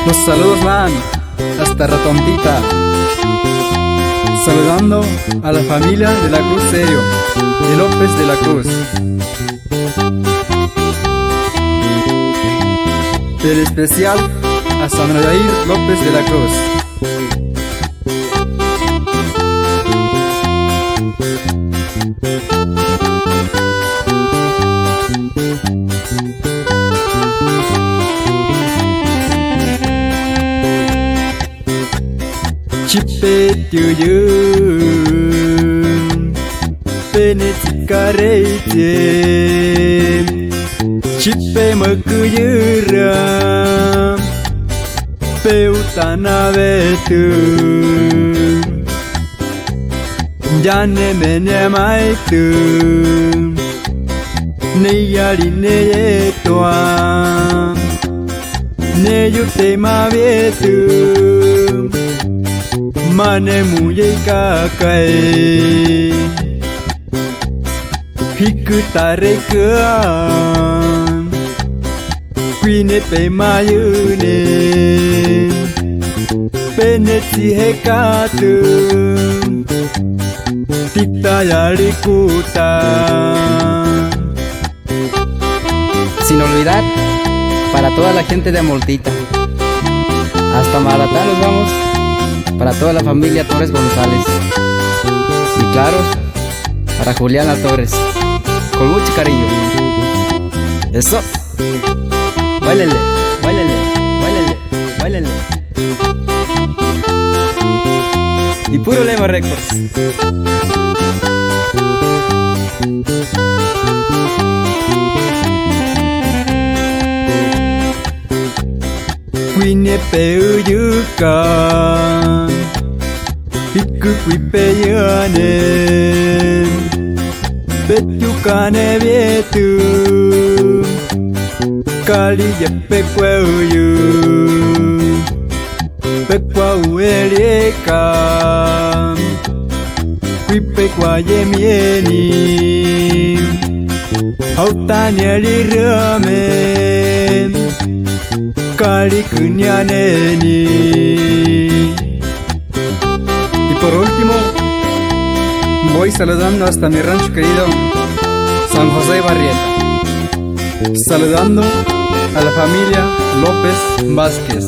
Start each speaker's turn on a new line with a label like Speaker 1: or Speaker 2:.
Speaker 1: Los saludos van hasta Ratontita, saludando a la familia de la Cruz Serio y López de la Cruz. El especial a San Jair López de la Cruz. Chipe tuyun pene cikarete chipe makuyura peutana vetu jane mene maitu neyari neyetoa neyute mavetu mane muye kakai hikutare kan quine pe mayune peneti hekatu tita yarikuta.
Speaker 2: Sin olvidar para toda la gente de Amoltita, hasta Maratá nos vamos. Para toda la familia Torres González y claro, para Juliana Torres, con mucho cariño. Eso, báilele, báilele, báilele, báilele. Y puro Lema Records.
Speaker 1: Quine peuyukan Hiku kui peyane Petukane vietu Kali ya pekweuyu Pekwau elieka Kui pekwa yemieni Hautanya liramen Kali kunyaneni. Y por último, voy saludando hasta mi rancho querido San José Barrieta, saludando a la familia López Vázquez.